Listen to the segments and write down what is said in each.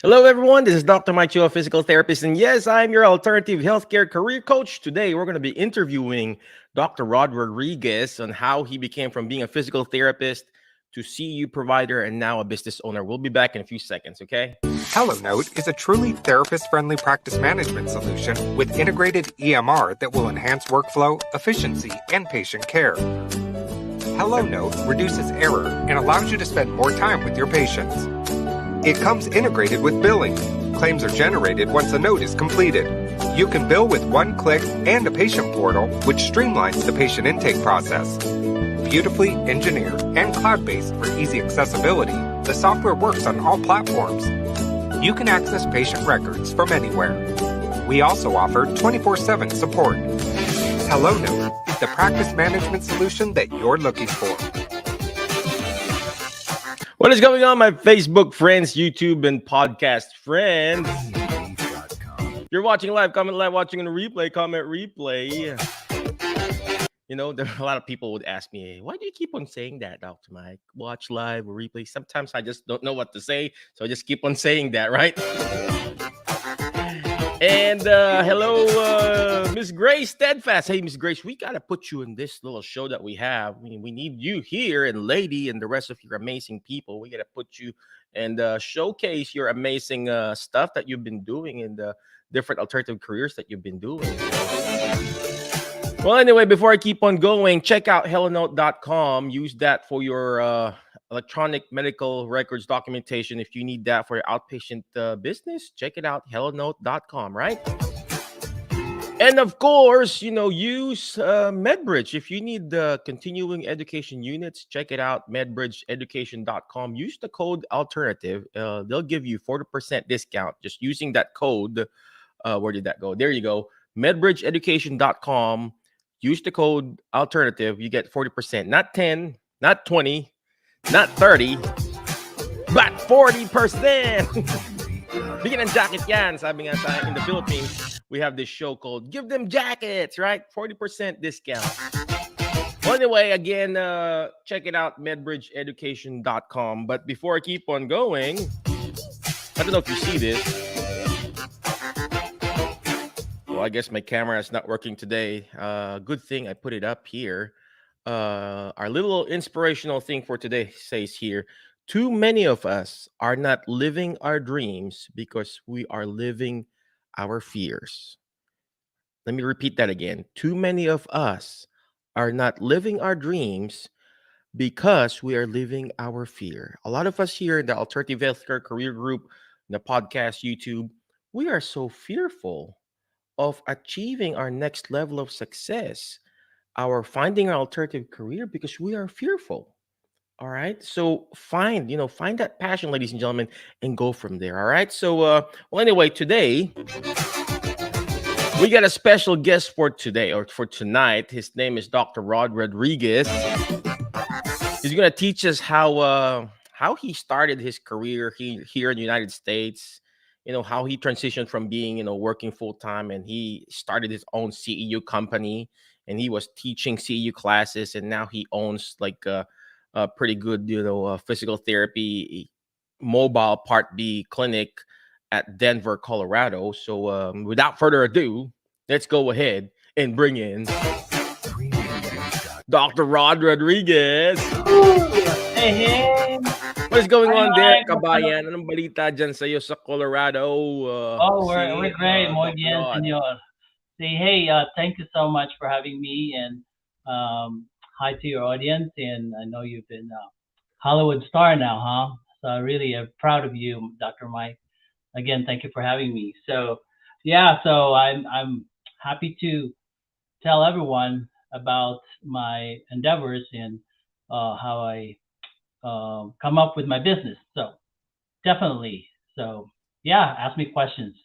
Hello, everyone. This is Dr. Mike Cho, a physical therapist. And yes, I'm your alternative healthcare career coach. Today, we're going to be interviewing Dr. Rod Rodriguez on how he became from being a physical therapist to CEU provider and now a business owner. We'll be back in a few seconds, okay? HelloNote is a truly therapist-friendly practice management solution with integrated EMR that will enhance workflow, efficiency, and patient care. HelloNote reduces error and allows you to spend more time with your patients. It comes integrated with billing. Claims are generated once a note is completed. You can bill with one click and a patient portal, which streamlines the patient intake process. Beautifully engineered and cloud-based for easy accessibility, the software works on all platforms. You can access patient records from anywhere. We also offer 24/7 support. HelloNote is the practice management solution that you're looking for. What is going on, my Facebook friends, YouTube, and podcast friends? You're watching live, comment live, watching on the replay, comment replay. You know, there are a lot of people would ask me, why do you keep on saying that, Dr. Mike? Watch live or replay. Sometimes I just don't know what to say, so I just keep on saying that, right? And hello, Miss Grace Steadfast. Hey, Miss Grace, we got to put you in this little show that we have. I mean, we need you here, and Lady and the rest of your amazing people. We got to put you and showcase your amazing stuff that you've been doing in the different alternative careers that you've been doing. Well, anyway, before I keep on going, check out hellonote.com. Use that for your electronic medical records documentation. If you need that for your outpatient business, check it out, hellonote.com, right? And of course, use MedBridge. If you need the continuing education units, check it out, medbridgeeducation.com. Use the code alternative. They'll give you 40% discount just using that code. Where did that go? There you go. medbridgeeducation.com. Use the code alternative. You get 40%, not 10, not 20, not 30, but 40%. Bigyan ng jacket yan. Sabi nga sa in the Philippines, we have this show called Give Them Jackets, right? 40% discount. Well, anyway, again, check it out, medbridgeeducation.com. But before I keep on going, I don't know if you see this. Well, I guess my camera is not working today. Good thing I put it up here. Our little inspirational thing for today says here, too many of us are not living our dreams because we are living our fears. Let me repeat that again. Too many of us are not living our dreams because we are living our fear. A lot of us here in the Alternative Healthcare Career Group, in the podcast, YouTube, we are so fearful of achieving our next level of success, our finding our alternative career because we are fearful. All right. So find that passion, ladies and gentlemen, and go from there. All right. So well, anyway, today we got a special guest for today or for tonight. His name is Dr. Rod Rodriguez. He's gonna teach us how he started his career here in the United States. How he transitioned from being working full time, and he started his own CEU company, and he was teaching CEU classes, and now he owns like a pretty good physical therapy mobile Part B clinic at Denver, Colorado. So without further ado, let's go ahead and bring in Dr. Rod Rodriguez. Hey, hey. What is going Hi, on there, Mike. kabayan? Anong balita dyan sa'yo sa Colorado? We're great. Muy Dr. bien, Rod? senor. Say, hey, thank you so much for having me, and hi to your audience. And I know you've been a Hollywood star now, huh? So I really am proud of you, Dr. Mike. Again, thank you for having me. So, yeah, so I'm happy to tell everyone about my endeavors and how I come up with my business. So definitely. So yeah, ask me questions.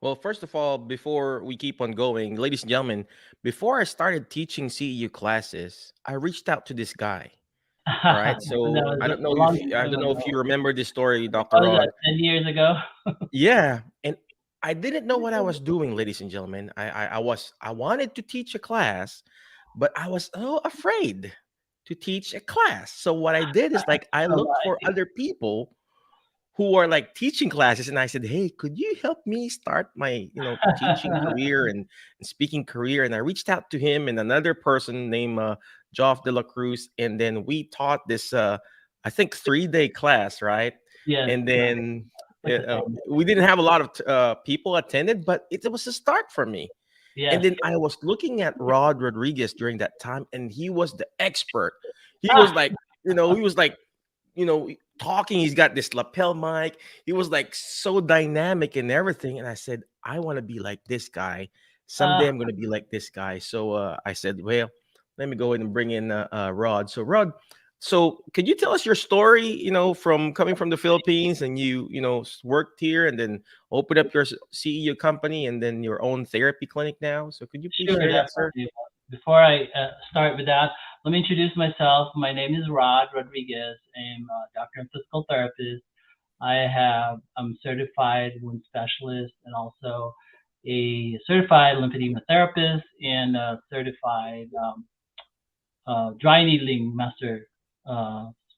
Well, first of all, before we keep on going, ladies and gentlemen, before I started teaching CEU classes, I reached out to this guy. All right. That So was I don't a know long if I time don't know if ago. you remember this story, Dr. What was that, Rod. 10 years ago? Yeah, and I didn't know what I was doing, ladies and gentlemen. I wanted to teach a class, but I was so afraid to teach a class. So what I did is like I So looked for like, other people who are like teaching classes, and I said, hey, could you help me start my teaching career and speaking career? And I reached out to him and another person named Joff de la Cruz, and then we taught this I think 3-day class, right? Yes, And then with the same. we didn't have a lot of people attended, but it was a start for me. And Yes. then I was looking at Rod Rodriguez during that time, and he was the expert. He was Ah, like, he was like, talking. He's got this lapel mic. He was like so dynamic and everything. And I said, I want to be like this guy. Someday ah, I'm going to be like this guy. So I said, well, let me go ahead and bring in Rod. So Rod, so could you tell us your story? From coming from the Philippines, and worked here, and then opened up your CEU company, and then your own therapy clinic now. So could you please sure, share that, sir? definitely. Before I start with that, let me introduce myself. My name is Rod Rodriguez. I'm a doctor and physical therapist. I'm certified wound specialist and also a certified lymphedema therapist and a certified dry needling master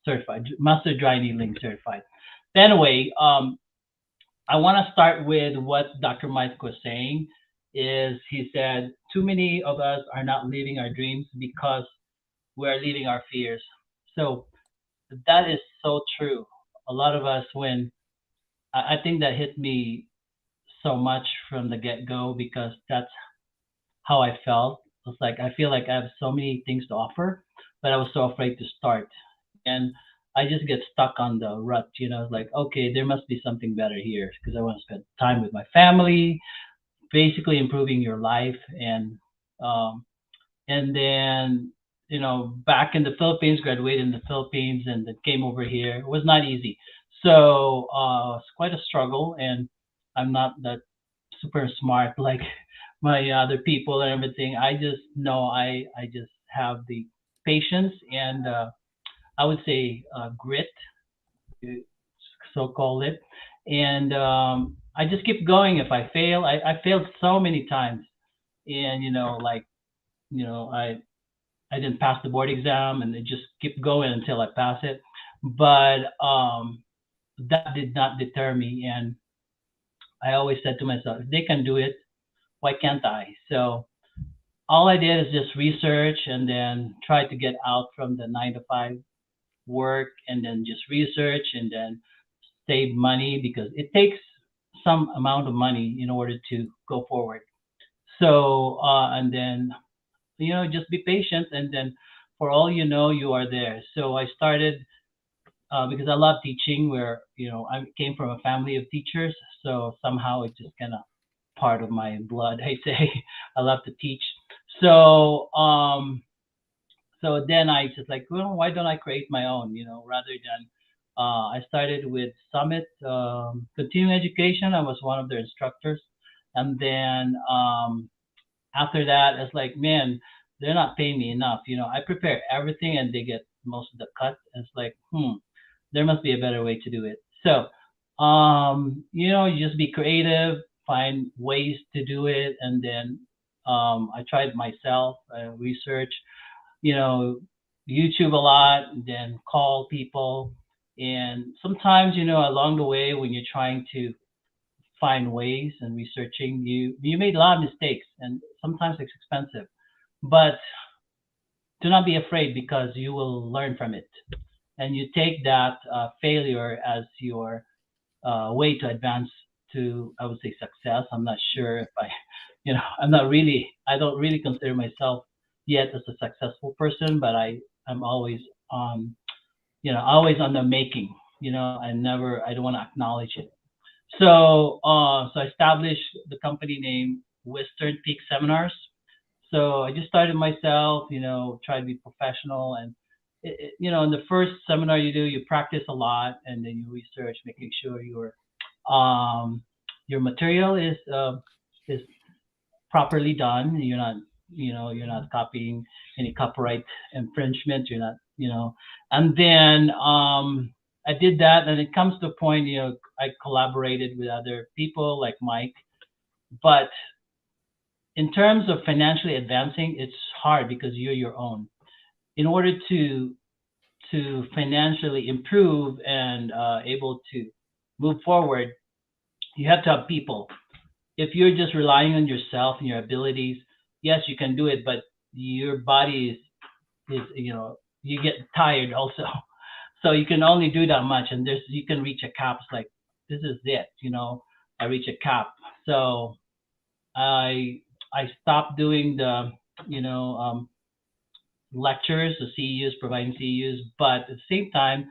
certified, master dry needling certified. Anyway, I want to start with what Dr. Mike was saying. Is he said too many of us are not living our dreams because we're living our fears. So that is so true. A lot of us, when I think that hit me so much from the get go because that's how I felt. It's like I feel like I have so many things to offer, but I was so afraid to start. And I just get stuck on the rut, It's like, okay, there must be something better here because I want to spend time with my family, basically improving your life. Um, and then, back in the Philippines, graduated in the Philippines and then came over here. It was not easy. So it's quite a struggle. And I'm not that super smart like my other people and everything. I just know I just have the patience and I would say grit, so call it. And I just keep going. If I fail, I failed so many times, and like I didn't pass the board exam, and I just keep going until I pass it. But that did not deter me, and I always said to myself, if they can do it, why can't I? So all I did is just research and then try to get out from the 9 to 5 work and then just research and then save money because it takes some amount of money in order to go forward. So and then just be patient and then for all you know you are there. So I started because I love teaching. Where I came from a family of teachers, so somehow it's just kind of part of my blood. I say I love to teach. So so then I just like, well, why don't I create my own? Rather than I started with Summit Continuing Education. I was one of their instructors, and then after that, it's like, man, they're not paying me enough. I prepare everything, and they get most of the cut. It's like, there must be a better way to do it. So, you just be creative, find ways to do it, and then I tried myself, research, you know, YouTube a lot, and then call people. And sometimes, along the way, when you're trying to find ways and researching, you made a lot of mistakes, and sometimes it's expensive. But do not be afraid because you will learn from it, and you take that failure as your way to advance to, I would say, success. I'm not sure if I don't really consider myself yet as a successful person, but I'm always on, always on the making. I don't want to acknowledge it. So I established the company name Western Peak Seminars. So I just started myself, try to be professional. And, in the first seminar you do, you practice a lot and then you research, making sure um, your material is properly done. You're not copying any copyright infringement. You're not, and then I did that, and it comes to a point, I collaborated with other people like Mike, but in terms of financially advancing, it's hard because you're your own. In order to financially improve and able to move forward, you have to have people. If you're just relying on yourself and your abilities, yes, you can do it, but your body is you get tired also. So you can only do that much, and there's you can reach a cap. It's like this is it, I reach a cap. So I I stopped doing the you know lectures, the CEUs, providing CEUs, but at the same time,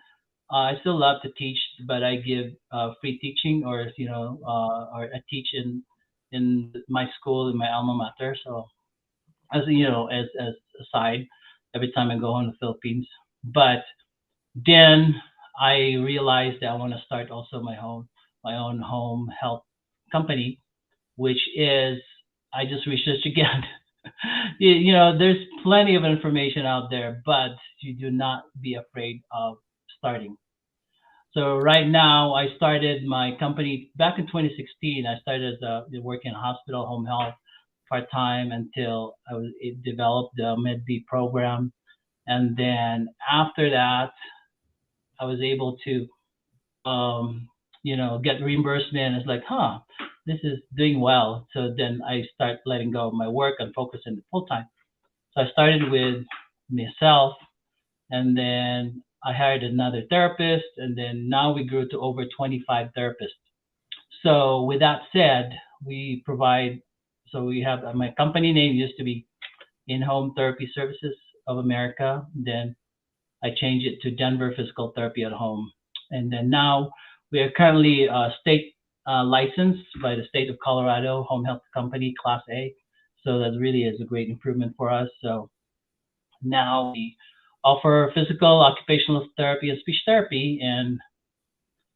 I still love to teach, but I give free teaching, or or I teach in my school, in my alma mater. So as as a side, every time I go home to the Philippines. But then I realized that I want to start also my own home health company, which is I just researched again. There's plenty of information out there, but you do not be afraid of starting. So right now, I started my company back in 2016. I started working in hospital home health part time until it developed the MedB program, and then after that, I was able to get reimbursement. It's like, huh, this is doing well. So then I start letting go of my work and focusing full time. So I started with myself, and then I hired another therapist, and then now we grew to over 25 therapists. So with that said, we provide. So we have my company name used to be In Home Therapy Services of America. Then I changed it to Denver Physical Therapy at Home, and then now we are currently state licensed by the state of Colorado Home Health Company Class A. So that really is a great improvement for us. So now we offer physical, occupational therapy, and speech therapy, and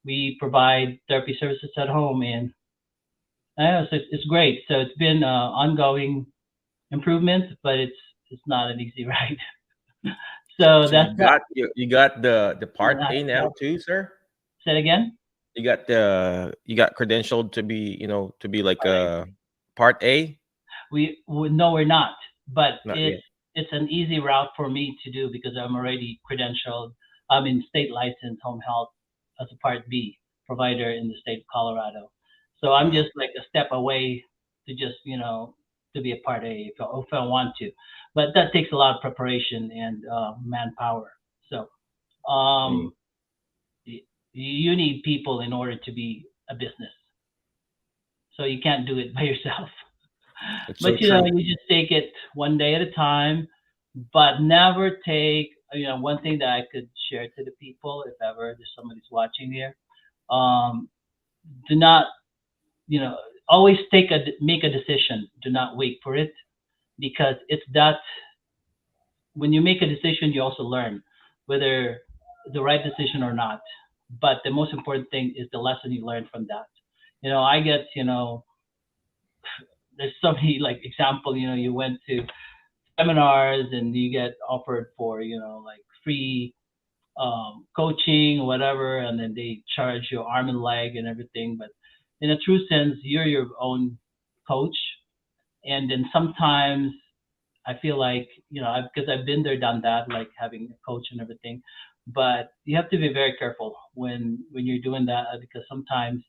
we provide therapy services at home. And so it's great. So it's been ongoing improvement, but it's not an easy ride. So So that's you that. got you got the part A now too, sir. Say it again. You got credentialed to be to be like All right. a part A. We no, we're not, but Not it's yet. it's an easy route for me to do because I'm already credentialed. I'm in state licensed home health as a Part B provider in the state of Colorado. So I'm Wow. just like a step away to just to be a Part A if I want to, but that takes a lot of preparation and manpower. So Mm, um, you need people in order to be a business. So you can't do it by yourself. that's so But true. you just take it one day at a time, but never take, one thing that I could share to the people, if ever there's somebody's watching here, um, do not, you know, always make a decision. Do not wait for it, because it's that when you make a decision, you also learn whether the right decision or not. But the most important thing is the lesson you learn from that. I get, there's so many like example, you went to seminars and you get offered for like free coaching or whatever, and then they charge you arm and leg and everything. But in a true sense, you're your own coach. And then sometimes I feel like because I've been there, done that, like having a coach and everything. But you have to be very careful when you're doing that, because sometimes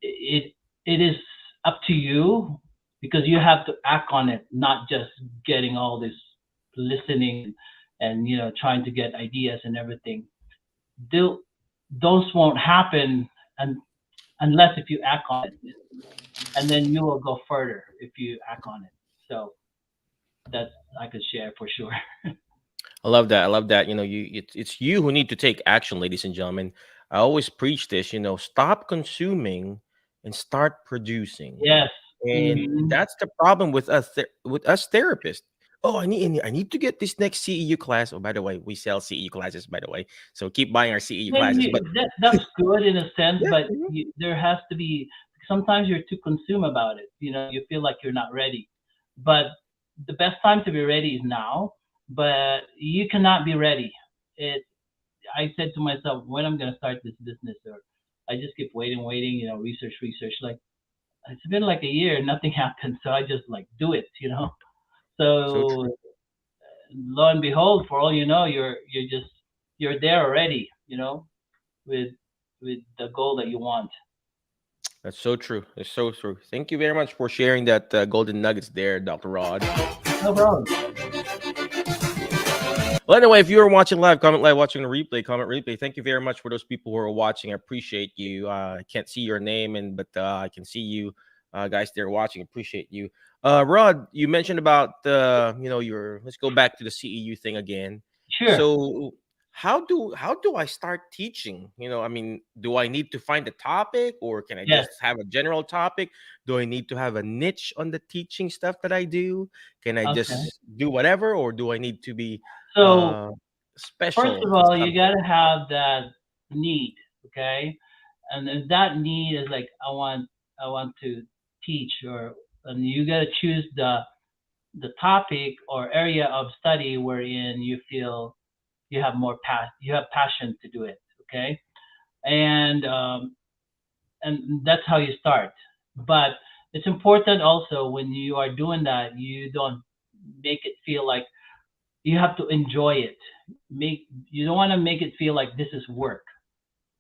it it is up to you, because you have to act on it, not just getting all this listening and trying to get ideas and everything. They'll, those won't happen unless if you act on it, and then you will go further if you act on it. So that's I could share for sure. I love that. I love that. It's you who need to take action, ladies and gentlemen. I always preach this. Stop consuming and start producing. Yes. And Hmm. that's the problem with us therapists. Oh, I need to get this next CEU class. Oh, by the way, we sell CEU classes, by the way. So keep buying our CEU Then classes. But that's good in a sense, yeah, but there has to be. Sometimes you're too consumed about it. You feel like you're not ready, but the best time to be ready is now. But you cannot be ready. It. I said to myself, when I'm gonna start this business, or I just keep waiting, waiting. Research, research. Like it's been like a year, nothing happened. So I just like do it. so true. So lo and behold, for all you know, you're there already. With with the goal that you want. That's so true. It's so true. Thank you very much for sharing that golden nuggets there, Dr. Rod. No problem. Well, anyway, if you are watching live, comment live, watching the replay, comment replay. Thank you very much for those people who are watching. I appreciate you. I can't see your name, but I can see you guys there watching. Appreciate you. Rod, you mentioned about your. Let's go back to the CEU thing again. Sure. So how do I start teaching? I mean, do I need to find a topic, or can I Yes. just have a general topic? Do I need to have a niche on the teaching stuff that I do? Can I Okay. just do whatever, or do I need to be So uh first special of in all, you subject? gotta have that need, okay? And then that need is like I want to teach, or and you gotta choose the topic or area of study wherein you feel you have passion to do it, okay? And that's how you start. But it's important also when you are doing that, you don't make it feel like you have to enjoy it. Make You don't want to make it feel like this is work.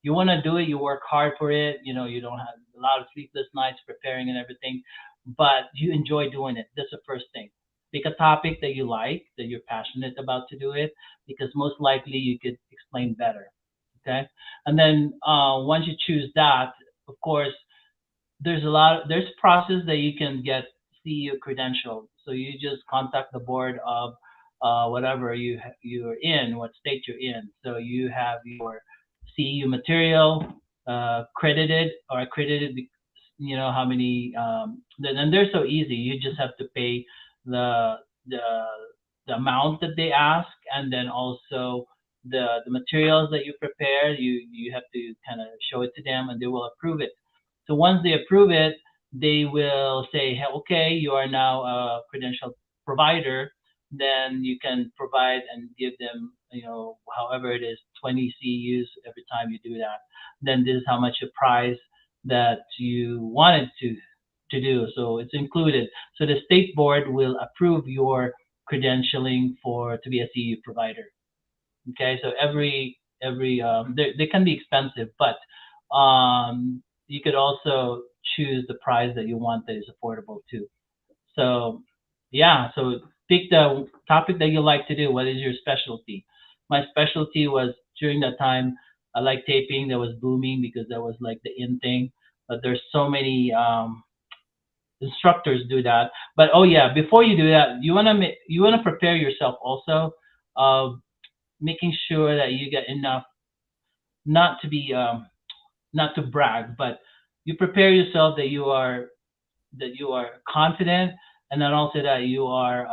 You want to do it, you work hard for it. You don't have a lot of sleepless nights preparing and everything, but you enjoy doing it. That's the first thing. Pick a topic that you like, that you're passionate about to do it, because most likely you could explain better. Okay, and then once you choose that, of course, there's process that you can get CEU credential. So you just contact the board of whatever you're in, what state you're in. So you have your CEU material credited or accredited. You know how many, and they're so easy. You just have to pay the the the amount that they ask, and then also the materials that you prepare. You have to kind of show it to them, and they will approve it. So once they approve it, they will say, hey, okay, you are now a credential provider. Then you can provide and give them, however it is, 20 CUs every time you do that. Then this is how much a price that you wanted to do. So it's included. So the state board will approve your credentialing for to be a CEU provider. Okay, so they can be expensive, but you could also choose the price that you want that is affordable too. So yeah, so pick the topic that you like to do. What is your specialty? My specialty was during that time. I like taping. That was booming because that was like the in thing. But there's so many instructors do that. But oh yeah, before you do that, you wanna prepare yourself also of making sure that you get enough, not to be not to brag, but you prepare yourself that you are confident, and then also that you are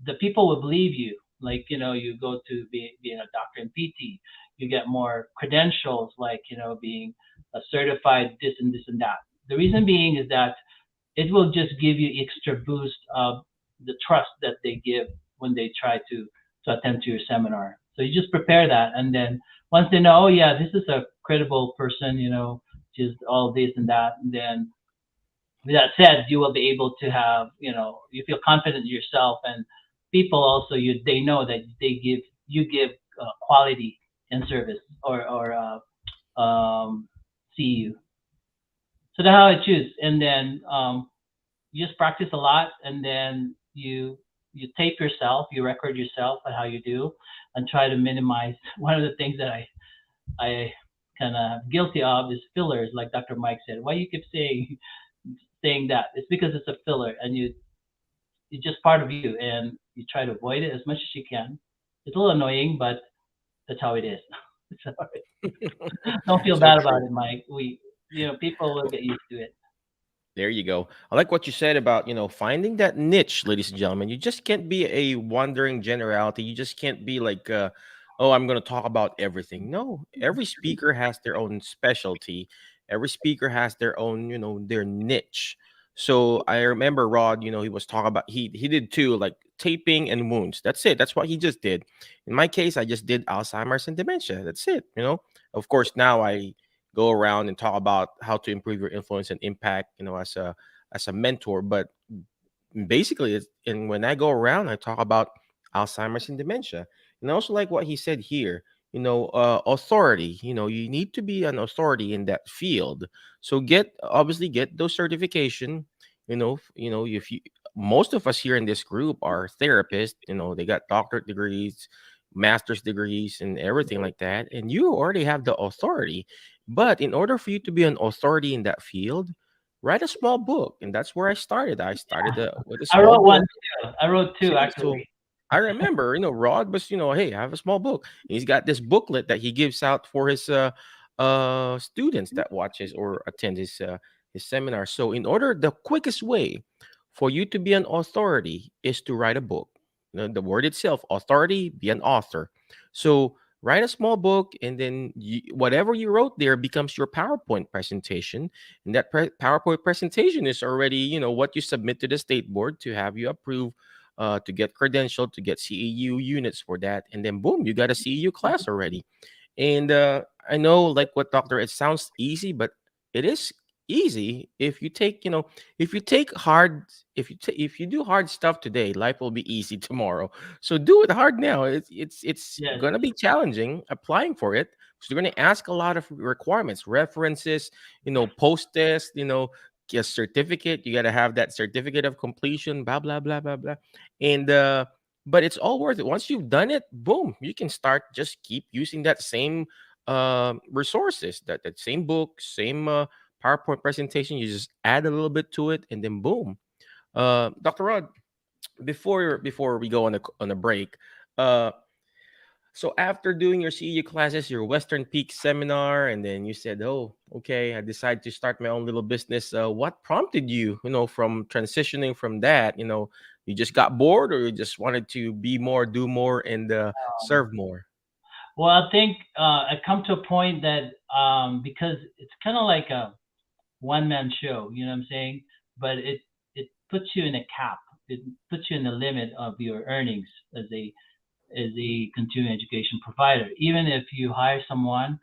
the people will believe you. Like you go to being a doctor in PT, you get more credentials, like being a certified this and this and that. The reason being is that it will just give you extra boost of the trust that they give when they try to attend to your seminar. So you just prepare that, and then once they know, oh yeah, this is a credible person, just all this and that, and then with that said, you will be able to have, you feel confident in yourself, and people also they know that you give quality in service, or see you. So that's how I choose, and then you just practice a lot, and then you tape yourself, you record yourself and how you do, and try to minimize. One of the things that I kind of guilty of is fillers, like Dr. Mike said. Why you keep saying that? It's because it's a filler, and it's just part of you, and you try to avoid it as much as you can. It's a little annoying, but that's how it is. So, don't feel So bad about true. it, Mike. People will get used to it. There you go. I like what you said about, finding that niche, ladies and gentlemen. You just can't be a wandering generality. You just can't be like, oh, I'm going to talk about everything. No, every speaker has their own specialty. Every speaker has their own, their niche. So I remember Rod, he was talking about, he did too, like taping and wounds. That's it. That's what he just did. In my case, I just did Alzheimer's and dementia. That's it. Of course, now I go around and talk about how to improve your influence and impact, as a mentor. But basically, and when I go around, I talk about Alzheimer's and dementia. And I also like what he said here. authority. You need to be an authority in that field. So get those certification. If you most of us here in this group are therapists. They got doctorate degrees, master's degrees, and everything like that, and you already have the authority. But in order for you to be an authority in that field, write a small book. And that's where I started with a I small wrote one book. too. I wrote two See, so actually. I remember, Rod was, hey, I have a small book. And he's got this booklet that he gives out for his students that watches or attend his seminar. So the quickest way for you to be an authority is to write a book. The word itself, authority, be an author. So write a small book, and then whatever you wrote there becomes your PowerPoint presentation. And that PowerPoint presentation is already, what you submit to the state board to have you approve, to get credentialed, to get CEU units for that, and then boom, you got a CEU class already. And I know, like what Doctor, it sounds easy, but it is easy if you take, if you take hard, if you do hard stuff today, life will be easy tomorrow. So do it hard now. It's Yes. gonna be challenging applying for it, because they're gonna ask a lot of requirements, references, post test, a certificate. You gotta have that certificate of completion, blah blah blah blah blah, and but it's all worth it. Once you've done it, boom, you can start, just keep using that same resources, that same book, same PowerPoint presentation. You just add a little bit to it, and then boom. Dr. Rod, before we go on a break, uh so after doing your CEU classes, your Western Peak seminar, and then you said, "Oh, okay, I decided to start my own little business." What prompted you, from transitioning from that? You just got bored, or you just wanted to be more, do more, and serve more? Well, I think I come to a point that because it's kind of like a one man show, you know what I'm saying? But it puts you in a cap. It puts you in the limit of your earnings as a continuing education provider. Even if you hire someone,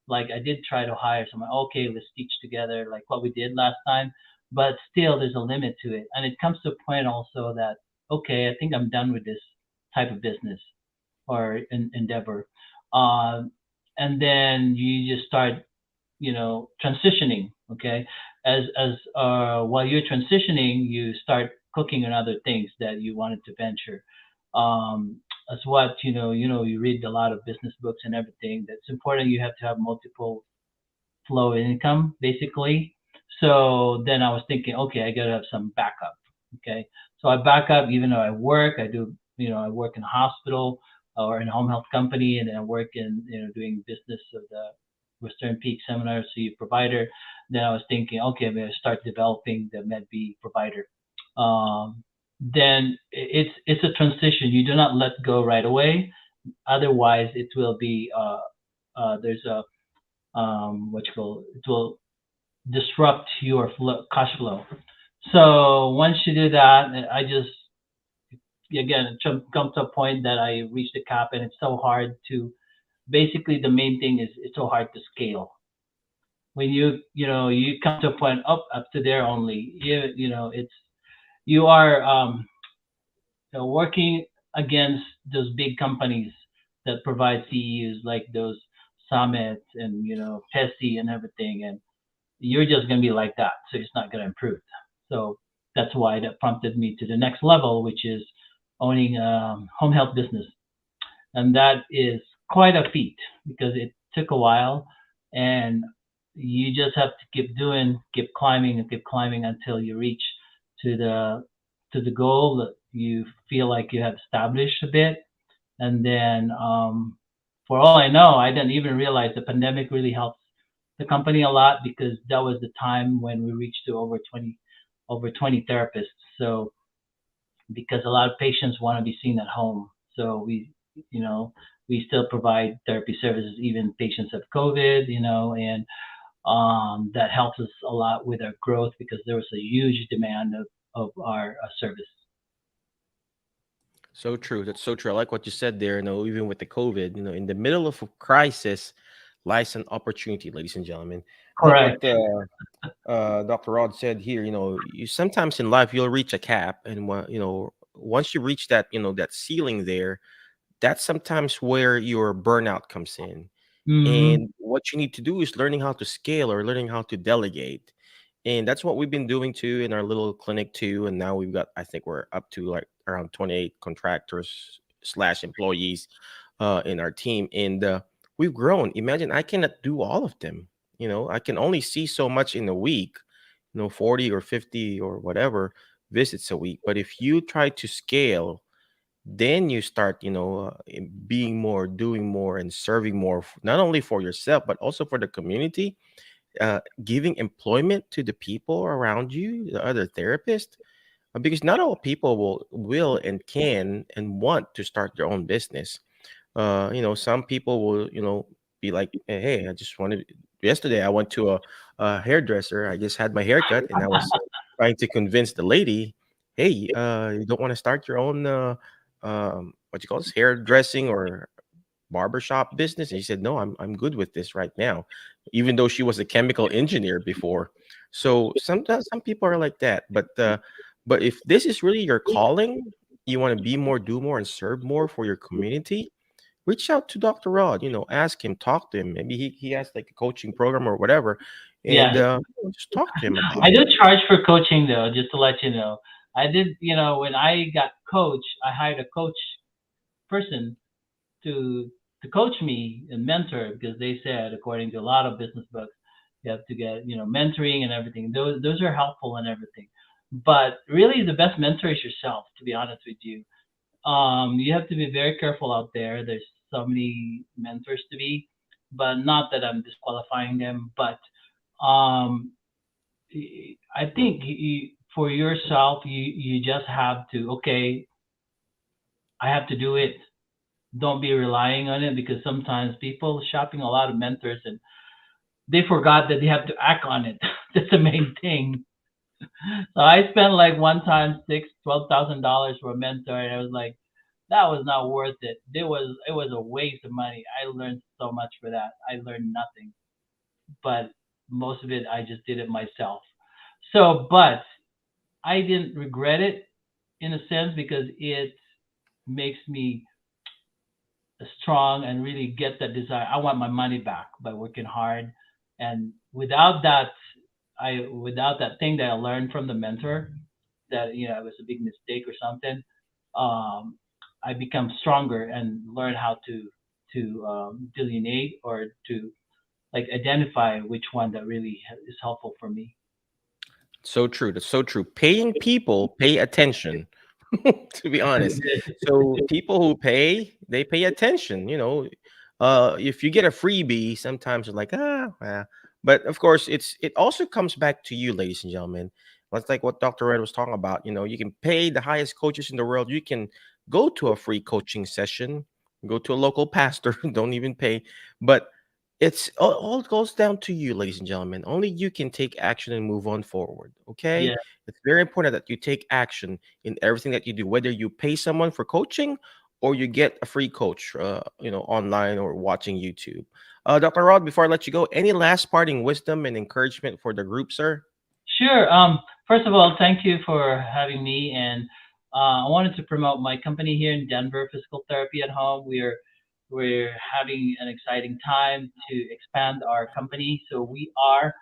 like I did try to hire someone, okay, let's teach together, like what we did last time, but still there's a limit to it. And it comes to a point also that, okay, I think I'm done with this type of business or endeavor. Uh, and then you just start, transitioning. Okay, as while you're transitioning, you start cooking on other things that you wanted to venture. As what you read a lot of business books and everything. That's important. You have to have multiple flow of income, basically. So then I was thinking, okay, I gotta have some backup. Okay, so I back up even though I work. I do, I work in a hospital or in a home health company, and then I work in, doing business of the Western Peak Seminar CU provider. Then I was thinking, okay, I'm gonna start developing the MedB provider. Um, then it's a transition. You do not let go right away, otherwise it will be there's a what you call it will disrupt your cash flow. So once you do that, I just again come to a point that I reached the cap, and it's so hard to. Basically, the main thing is it's so hard to scale. When you come to a point up to there only. It's you are working against those big companies that provide CEUs like those Summit and Pepsi and everything, and you're just going to be like that. So it's not going to improve. So that's why that prompted me to the next level, which is owning a home health business. And that is quite a feat because it took a while, and you just have to keep doing, keep climbing, and keep climbing until you reach to the goal that you feel like you have established a bit. And then, for all I know, I didn't even realize the pandemic really helped the company a lot because that was the time when we reached to over 20 therapists. So because a lot of patients want to be seen at home, so you know we still provide therapy services even patients have COVID, and that helps us a lot with our growth because there was a huge demand of our service. So true. That's so true. I like what you said there. Even with the COVID, in the middle of a crisis lies an opportunity, ladies and gentlemen. Like what Correct. Dr. Rod said here, you sometimes in life you'll reach a cap, and once you reach that, that ceiling there, that's sometimes where your burnout comes in. Mm-hmm. And what you need to do is learning how to scale or learning how to delegate. And that's what we've been doing too in our little clinic too. And now we've got, I think we're up to like around 28 contractors slash employees in our team. And we've grown. Imagine I cannot do all of them. I can only see so much in a week, 40 or 50 or whatever visits a week. But if you try to scale, then you start being more, doing more, and serving more, not only for yourself but also for the community, giving employment to the people around you, the other therapists, because not all people will and can and want to start their own business. Some people will, be like, hey, I just wanted, yesterday I went to a hairdresser. I just had my haircut and I was trying to convince the lady, hey, you don't want to start your own what you call this, hairdressing or barbershop business? And she said, no, I'm good with this right now, even though she was a chemical engineer before. So sometimes some people are like that, but if this is really your calling, you want to be more, do more, and serve more for your community, reach out to Dr. Rod, ask him, talk to him. Maybe he has like a coaching program or whatever, and Yeah, just talk to him about I it. do charge for coaching though, just to let you know. I did, when I got coach, I hired a coach person to to coach me and mentor because they said, according to a lot of business books, you have to get mentoring and everything. Those are helpful and everything, but really the best mentor is yourself. To be honest with you, you have to be very careful out there. There's so many mentors to be, but not that I'm disqualifying them, but um, I think for yourself, you just have to, okay, I have to do it. Don't be relying on it because sometimes people shopping a lot of mentors and they forgot that they have to act on it. That's the main thing. So I spent like one time $12,000 for a mentor, and I was like, that was not worth it. It was a waste of money. I learned so much for that. I learned nothing, but most of it I just did it myself. So, but I didn't regret it in a sense because it makes me strong and really get that desire. I want my money back by working hard, and without that thing that I learned from the mentor, that it was a big mistake or something. Um, I become stronger and learn how to delineate or to like identify which one that really is helpful for me. So true. That's so true. Paying people pay attention, to be honest. So people who pay, they pay attention. If you get a freebie, sometimes you're like, but of course, it also comes back to you, ladies and gentlemen. That's like what Dr. Red was talking about. You can pay the highest coaches in the world. You can go to a free coaching session, go to a local pastor, don't even pay. But it's all goes down to you, ladies and gentlemen. Only you can take action and move on forward. Okay, Yeah. it's very important that you take action in everything that you do, whether you pay someone for coaching or you get a free coach, online or watching YouTube. Dr. Rod, before I let you go, any last parting wisdom and encouragement for the group, sir? Sure. First of all, thank you for having me. And I wanted to promote my company here in Denver, Physical Therapy at Home. We're having an exciting time to expand our company. So we are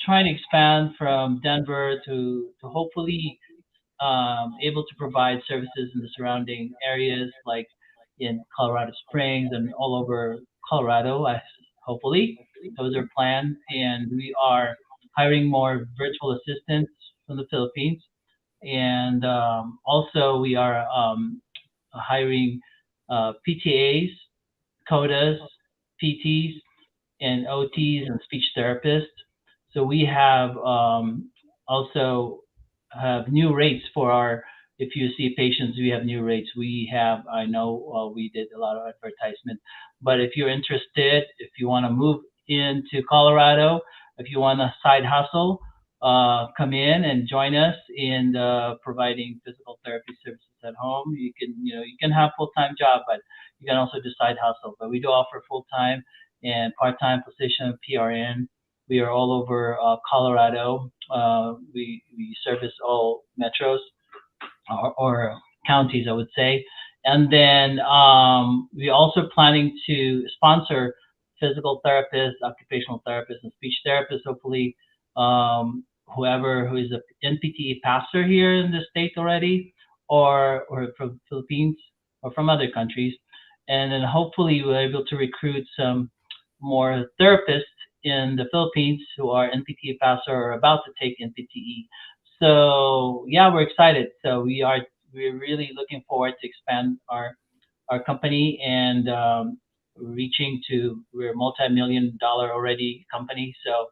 trying to expand from Denver to hopefully able to provide services in the surrounding areas, like in Colorado Springs and all over Colorado. Hopefully, those are planned, and we are hiring more virtual assistants from the Philippines, and also we are hiring PTAs, CODAs, PTs, and OTs and speech therapists. So we have also have new rates for our. If you see patients, we have new rates. We have. I know we did a lot of advertisement, but if you're interested, if you want to move into Colorado, if you want a side hustle, come in and join us in providing physical therapy services at home. You can have full time job, but you can also do side hustle. But we do offer full time and part-time position PRN. We are all over Colorado. We service all metros or counties, I would say, And then we're also planning to sponsor physical therapists, occupational therapists, and speech therapists, hopefully whoever who is an NPTE passer here in the state already, or from Philippines or from other countries. And then hopefully we're able to recruit some more therapists in the Philippines who are NPTE passer or about to take NPTE. So yeah, we're excited. So we're really looking forward to expand our company and we're a multi-million-dollar already company. So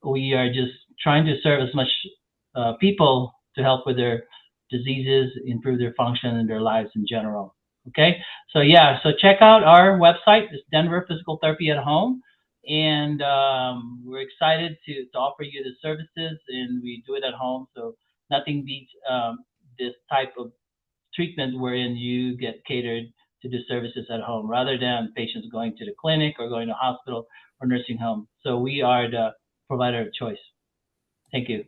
we are just trying to serve as much people to help with their diseases, improve their function and their lives in general. Okay, so yeah, so check out our website. It's Denver Physical Therapy at Home, and we're excited to offer you the services, and we do it at home. So nothing beats this type of treatment wherein you get catered to do services at home rather than patients going to the clinic or going to hospital or nursing home. So we are the provider of choice. Thank you.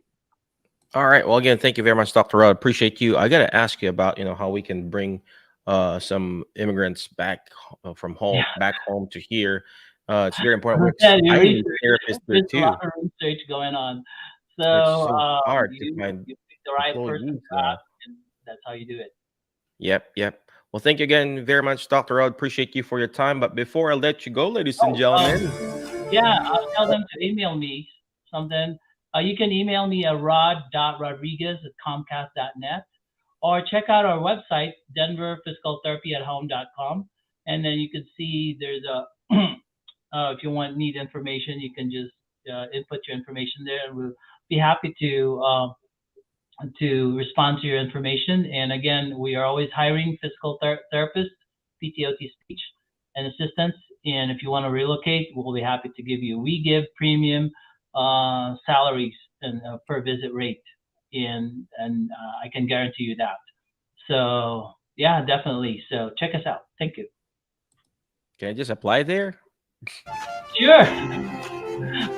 All right. Well, again, thank you very much, Dr. Rod. Appreciate you. I got to ask you about, how we can bring some immigrants back from home, back home to here. It's very important. I need therapists there too. A lot of research going on. So, it's so hard to find you pick the right person, and that's how you do it. Yep. Well, thank you again very much, Dr. Rod. Appreciate you for your time. But before I let you go, ladies and gentlemen. Yeah, I'll tell them to email me something. You can email me at rod.rodriguez@comcast.net, or check out our website, denverphysicaltherapyathome.com. And then you can see there's a, if you need information, you can just input your information there, and we'll be happy to respond to your information. And again, we are always hiring physical therapists, PTOT speech, and assistants. And if you want to relocate, we'll be happy to give you. We give premium salaries and per visit rate, and I can guarantee you that. So yeah, definitely. So check us out. Thank you. Can I just apply there? Sure.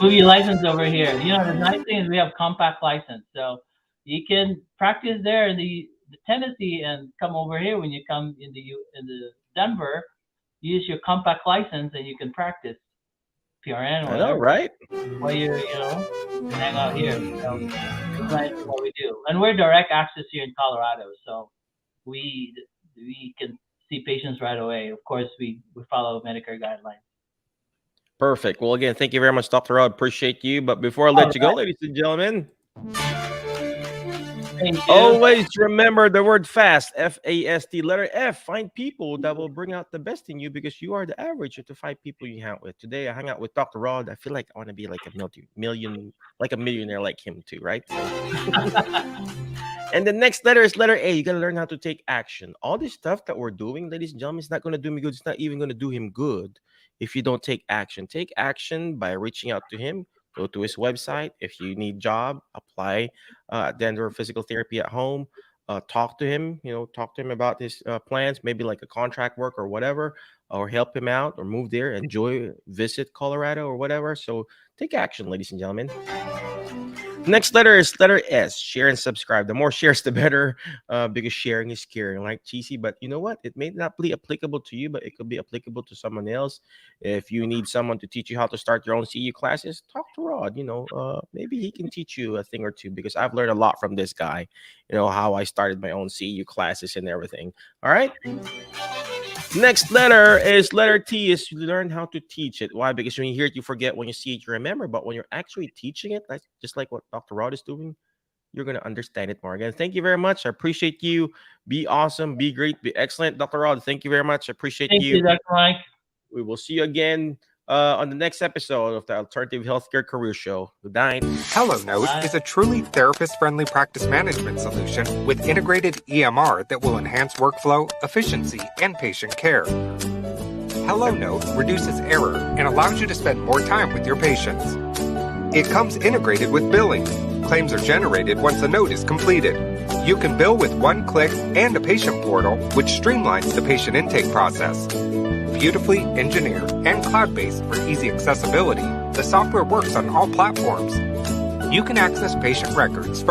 Move your license over here. The nice thing is we have compact license, so you can practice there in the Tennessee and come over here when you come in the Denver. Use your compact license and you can practice PRN or whatever. I know, right? While you can hang out here. So that's what we do. And we're direct access here in Colorado, so we can see patients right away. Of course, we follow Medicare guidelines. Perfect. Well, again, thank you very much, Dr. Rod. Appreciate you. But before I let you go, ladies and gentlemen, always remember the word FAST, F-A-S-T, letter F. Find people that will bring out the best in you, because you are the average of the 5 people you hang out with. Today, I hang out with Dr. Rod. I feel like I want to be like a millionaire like him too, right? And the next letter is letter A. You got to learn how to take action. All this stuff that we're doing, ladies and gentlemen, is not going to do me good. It's not even going to do him good if you don't take action. Take action by reaching out to him. Go to his website. If you need a job, apply Denver Physical Therapy at Home. Talk to him, talk to him about his plans, maybe like a contract work or whatever, or help him out or move there, visit Colorado or whatever. So take action, ladies and gentlemen. Next letter is letter S. Share and subscribe. The more shares, the better, because sharing is caring, like cheesy. But you know what? It may not be applicable to you, but it could be applicable to someone else. If you need someone to teach you how to start your own CEU classes, talk to Rod. Maybe he can teach you a thing or two, because I've learned a lot from this guy. How I started my own CEU classes and everything. All right. Next letter is letter T. Is you learn how to teach it. Why? Because when you hear it, you forget. When you see it, you remember. But when you're actually teaching it, that's just like what Dr. Rod is doing, you're going to understand it more. Again, thank you very much. I appreciate you. Be awesome. Be great. Be excellent. Dr. Rod, thank you very much. I appreciate you. Thank you, Dr. Mike. We will see you again on the next episode of the Alternative Healthcare Career Show. Good night. HelloNote is a truly therapist-friendly practice management solution with integrated EMR that will enhance workflow, efficiency, and patient care. HelloNote reduces error and allows you to spend more time with your patients. It comes integrated with billing. Claims are generated once the note is completed. You can bill with one click and a patient portal, which streamlines the patient intake process. Beautifully engineered and cloud-based for easy accessibility, the software works on all platforms. You can access patient records from